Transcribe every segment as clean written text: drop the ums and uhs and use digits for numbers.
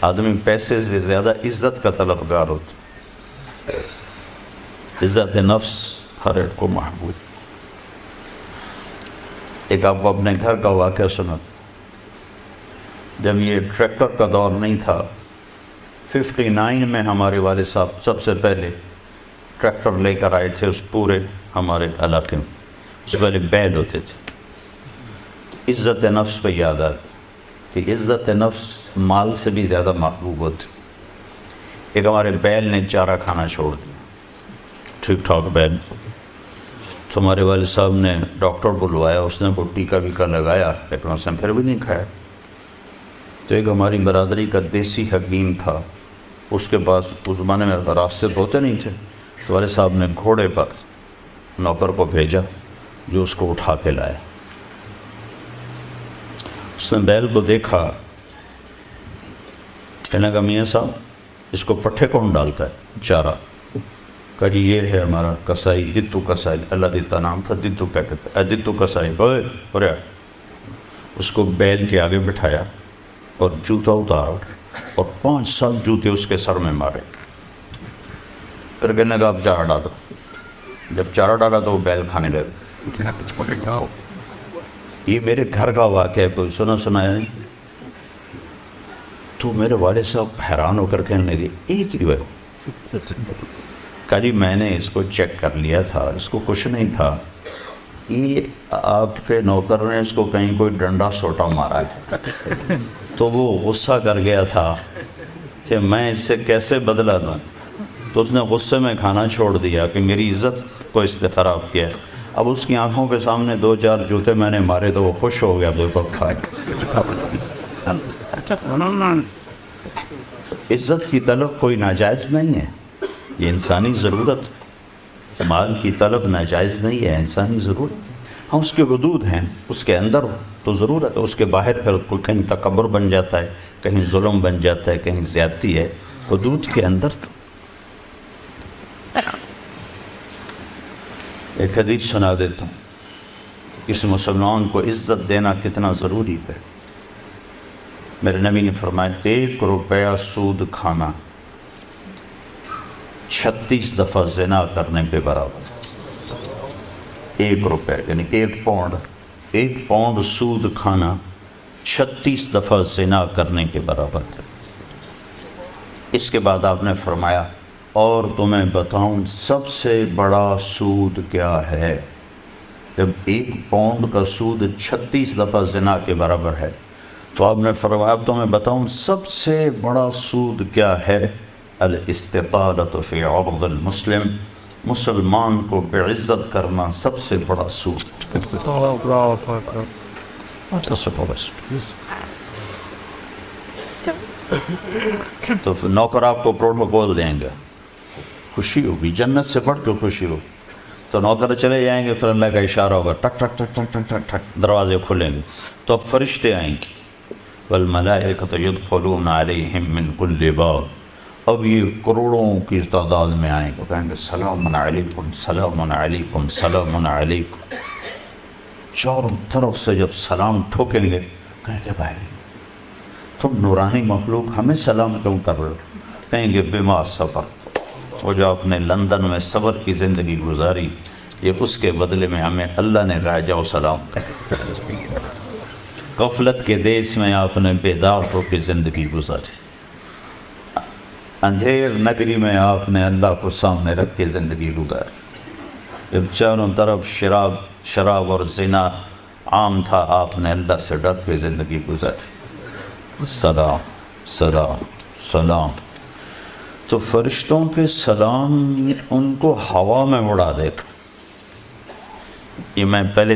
آدمی پیسے سے زیادہ عزت کا طلبگار ہوتا، عزت نفس ہر ایک کو محبوب۔ ایک آپ کو اپنے گھر کا واقعہ سناتا، جب یہ ٹریکٹر کا دور نہیں تھا، 59 میں ہمارے والد صاحب سب سے پہلے ٹریکٹر لے کر آئے تھے اس پورے ہمارے علاقے میں۔ اس سے پہلے بیل ہوتے تھے۔ عزت نفس پہ یاد آتی کہ عزت نفس مال سے بھی زیادہ محبوب ہوتی۔ ایک ہمارے بیل نے چارہ کھانا چھوڑ دیا، ٹھیک ٹھاک بیل، تو ہمارے والد صاحب نے ڈاکٹر بلوایا، اس نے وہ ٹیکا ویکا لگایا، لیکن اس نے پھر بھی نہیں کھایا۔ تو ایک ہماری برادری کا دیسی حکیم تھا، اس کے پاس اس زمانے میں راستے تو ہوتے نہیں تھے، تو والد صاحب نے گھوڑے پر نوکر کو بھیجا جو اس کو اٹھا کے لایا۔ اس نے بیل کو دیکھا، کہنے لگا میاں صاحب اس کو پٹھے کون ڈالتا ہے چارہ؟ کہا جی یہ ہے ہمارا کسائی، دتو کسائی، اللہ دیتا نام تھا، دتو کیا کہتے ہیں، دتو کسائی، اوے اس کو بیل کے آگے بٹھایا اور جوتا اتارا اور 5 سال جوتے اس کے سر میں مارے۔ پھر کہنے لگا اب چارہ ڈالو۔ جب چارہ ڈالا تو وہ بیل کھانے لگا۔ یہ میرے گھر کا واقعہ ہے، کوئی سنایا نہیں؟ تو میرے والد صاحب حیران ہو کر کہنے لگے ایک ہی بار۔ کہا جی میں نے اس کو چیک کر لیا تھا، اس کو کچھ نہیں تھا، یہ آپ کے نوکر نے اس کو کہیں کوئی ڈنڈا سوٹا مارا ہے، تو وہ غصہ کر گیا تھا کہ میں اس سے کیسے بدلہ دوں، تو اس نے غصے میں کھانا چھوڑ دیا کہ میری عزت کو اس نے خراب کیا۔ اب اس کی آنکھوں کے سامنے 2-4 جوتے میں نے مارے تو وہ خوش ہو گیا، بالکل کھائے۔ عزت کی طلب کوئی ناجائز نہیں ہے، یہ انسانی ضرورت، مال کی طلب ناجائز نہیں ہے، انسانی ضرورت۔ ہاں اس کے حدود ہیں، اس کے اندر تو ضرورت ہے، اس کے باہر پھر کوئی کہیں تکبر بن جاتا ہے، کہیں ظلم بن جاتا ہے، کہیں زیادتی ہے، حدود کے اندر تو۔ ایک حدیث سنا دیتا ہوں، اس مسلمان کو عزت دینا کتنا ضروری ہے۔ میرے نبی نے فرمایا 1 روپیہ سود کھانا 36 دفعہ زنا کرنے کے برابر۔ 1 روپے یعنی 1 پاؤنڈ سود کھانا 36 دفعہ زنا کرنے کے برابر تھا۔ اس کے بعد آپ نے فرمایا اور تمہیں بتاؤں سب سے بڑا سود کیا ہے؟ جب 1 پاؤنڈ کا سود 36 دفعہ زنا کے برابر ہے تو آپ نے فرمایا اب تمہیں بتاؤں سب سے بڑا سود کیا ہے؟ الاستطالۃ فی عرض المسلم، مسلمان کو بعزت کرنا سب سے بڑا سود۔ تو نوکر آپ کو پروٹوکول دیں گے، خوشی ہوگی، جنت سے بڑھ کے خوشی ہوگی۔ تو نوکر چلے جائیں گے، پھر اللہ کا اشارہ ہوگا، ٹک ٹک ٹک ٹک ٹک ٹک ٹک، دروازے کھلیں گے تو اب فرشتے آئیں گے، والملائکۃ یدخلون علیہم من کل باب، اب یہ کروڑوں کی تعداد میں آئیں گے، کہیں گے سلام علیکم سلام علیکم سلام علیکم۔ چاروں طرف سے جب سلام ٹھوکیں گے کہیں گے بھائی تم نورانی مخلوق ہمیں سلام کیوں کر رہے ہو؟ کہیں گے بما صبرت، وہ جو آپ نے لندن میں صبر کی زندگی گزاری، یہ اس کے بدلے میں ہمیں اللہ نے کہا جاؤ سلام کر۔ غفلت کے دیس میں آپ نے بیدار ہو کے زندگی گزاری، اندھیر نگری میں آپ نے اللہ کو سامنے رکھ کے زندگی گزاری، جب چاروں طرف شراب اور زنا عام تھا آپ نے اللہ سے ڈر کے زندگی گزاری۔ سلام سلام سلام، تو فرشتوں کے سلام ان کو ہوا میں اڑا دے گا۔ یہ میں پہلے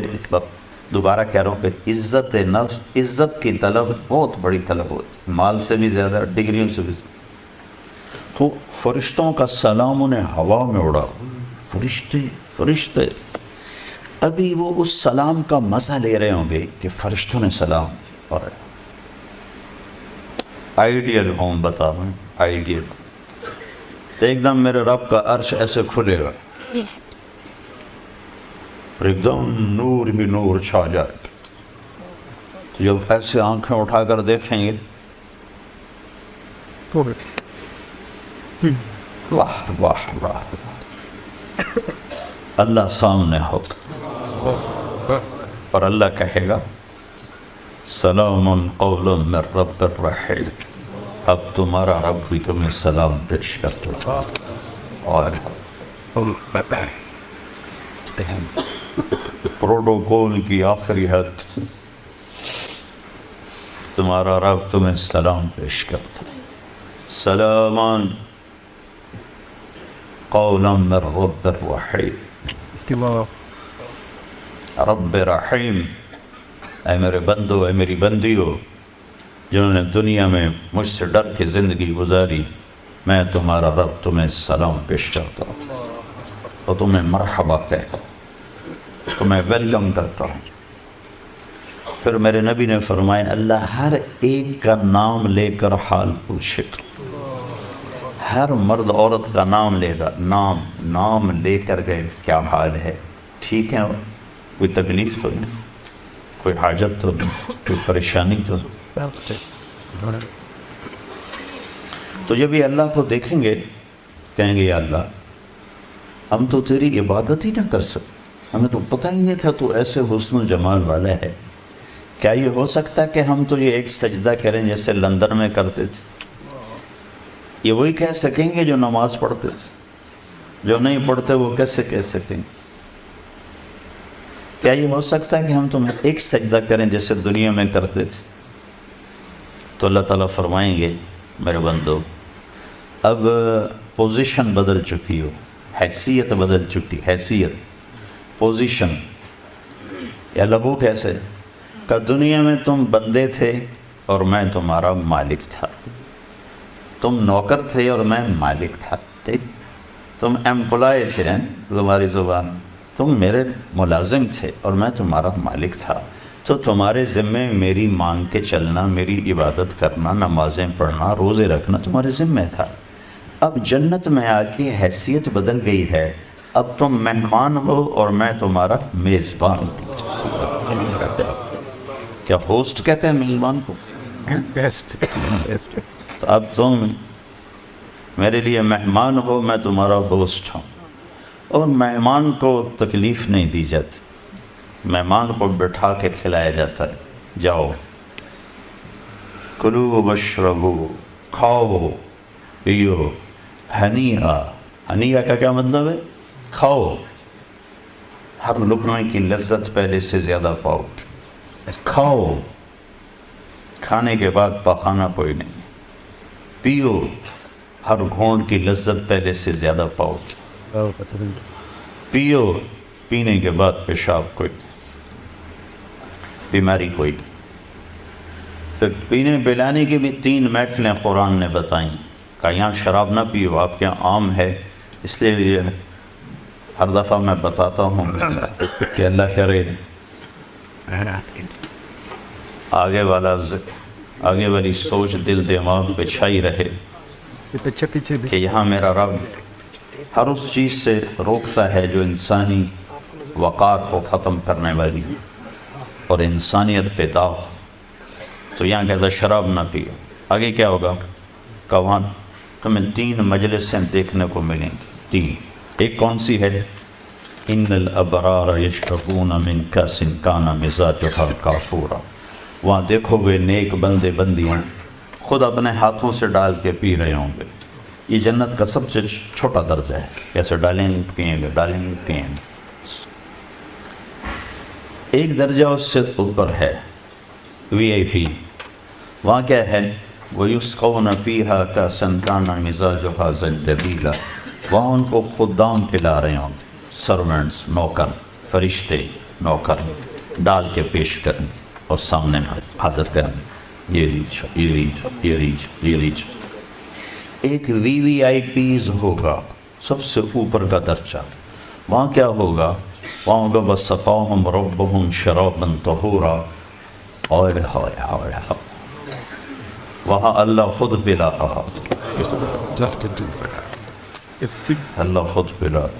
دوبارہ کہہ رہا ہوں کہ عزت نفس، عزت کی طلب بہت بڑی طلب ہوتی ہے، مال سے بھی زیادہ، ڈگریوں سے بھی زیادہ۔ تو فرشتوں کا سلام انہیں ہوا میں اڑا، فرشتے ابھی وہ اس سلام کا مزہ لے رہے ہوں گے کہ فرشتوں نے سلام کیا۔ اور آئیڈیل ہوم بتا رہا ہوں، آئیڈیل، تو ایک دم میرے رب کا عرش ایسے کھلے گا، ایک دم نور ہی نور چھا جائے گا۔ جب ایسے آنکھیں اٹھا کر دیکھیں گے واہ واہ واہ، اللہ سامنے ہو اور اللہ کہے گا سلام قول من رب الرحیم، اب تمہارا رب بھی تمہیں سلام پیش کرتا اور پروٹوکول کی آخری حد، تمہارا رب تمہیں سلام پیش کرتا ہے، سلامان قولا من رب الرحیم، رب رحیم، اے میرے بندو، اے میری بندیو جنہوں نے دنیا میں مجھ سے ڈر کے زندگی گزاری، میں تمہارا رب تمہیں سلام پیش کرتا ہوں اور تمہیں مرحبا کہتا ہوں، تمہیں ویلکم کرتا ہوں۔ پھر میرے نبی نے فرمایا اللہ ہر ایک کا نام لے کر حال پوچھے گا، ہر مرد عورت کا نام لے گا، نام لے کر گئے کیا حال ہے، ٹھیک ہے، کوئی تکلیف تو نہیں، کوئی حاجت تو نہیں، کوئی پریشانی تو نہیں۔ تو جب یہ اللہ کو دیکھیں گے کہیں گے یا اللہ ہم تو تیری عبادت ہی نہ کر سکتے، ہمیں تو پتہ ہی نہیں تھا تو ایسے حسن و جمال والا ہے، کیا یہ ہو سکتا ہے کہ ہم تو یہ ایک سجدہ کریں جیسے لندن میں کرتے تھے؟ یہ وہی کہہ سکیں گے جو نماز پڑھتے تھے، جو نہیں پڑھتے وہ کیسے کہہ سکیں گے؟ کیا یہ ہو سکتا ہے کہ ہم تمہیں ایک سجدہ کریں جیسے دنیا میں کرتے تھے؟ تو اللہ تعالیٰ فرمائیں گے میرے بندو اب پوزیشن بدل چکی ہو، حیثیت بدل چکی، حیثیت، پوزیشن، یا لبو کیسے کہ دنیا میں تم بندے تھے اور میں تمہارا مالک تھا، تم نوکر تھے اور میں مالک تھا، ٹھیک، تم ایمپلائی تھے، تمہاری زبان، تم میرے ملازم تھے اور میں تمہارا مالک تھا، تو تمہارے ذمے میری مان کے چلنا، میری عبادت کرنا، نمازیں پڑھنا، روزے رکھنا تمہارے ذمے تھا۔ اب جنت میں آ کے حیثیت بدل گئی ہے، اب تم مہمان ہو اور میں تمہارا میزبان ہوں۔ کیا ہوسٹ کہتے ہیں میزبان کو؟ تو اب تم میرے لیے مہمان ہو، میں تمہارا ہوسٹ ہوں، اور مہمان کو تکلیف نہیں دی جاتی، مہمان کو بٹھا کے کھلایا جاتا ہے، جاؤ کلو واشربو، کھاؤ پیو، ہنیہا، ہنیہا کا کیا مطلب ہے؟ کھاؤ، ہر لقمے کی لذت پہلے سے زیادہ پاؤ، کھاؤ، کھانے کے بعد پخانا کوئی نہیں، پیو، ہر گھونٹ کی لذت پہلے سے زیادہ پاؤ، پیو، پینے کے بعد پیشاب کوئی نہیں، بیماری کوئی نہیں۔ پھر پینے پلانے کی بھی 3 محفلیں قرآن نے بتائیں، کہ یہاں شراب نہ پیو، آپ کے یہاں عام ہے، اس لیے ہر دفعہ میں بتاتا ہوں کہ اللہ کرے آگے والی سوچ دل دماغ پہ چھائی رہے کہ یہاں میرا رب ہر اس چیز سے روکتا ہے جو انسانی وقار کو ختم کرنے والی اور انسانیت پہ داغ، تو یہاں کہتا شراب نہ پیو۔ آگے کیا ہوگا کہ وہاں تمہیں 3 مجلسیں دیکھنے کو ملیں گی، 3، ایک کون سی ہے؟ ان الابرار یشربون من کاس کان مزاجها کافورا، وہاں دیکھو گے نیک بندے بندیاں خود اپنے ہاتھوں سے ڈال کے پی رہے ہوں گے۔ یہ جنت کا سب سے چھوٹا درجہ ہے، کیسے ڈالیں گے پئیں گے، ڈالیں گے پئیں گے۔ ایک درجہ اس سے اوپر ہے VIP، وہاں کیا ہے؟ وَيُسْقَوْنَ فِيهَا كَأْسًا كَانَ مِزَاجُهَا زَنْجَبِيلًا، وہاں ان کو خدام پلا رہے ہوں گے، سرونٹس، نوکر، فرشتے نوکر ڈال کے پیش کریں اور سامنے حاضر کریں، یہ لیجو، یہ لیجو، یہ لیجو، یہ لیجو۔ ایک VVIPs ہوگا، سب سے اوپر کا درجہ، وہاں کیا ہوگا؟ وہاں ہوگا وَسَقَاهُمْ رَبُّهُمْ شَرَابًا طَهُورًا، اور وہاں اللہ خود پلا رہا، اللہ خود پلا رہا۔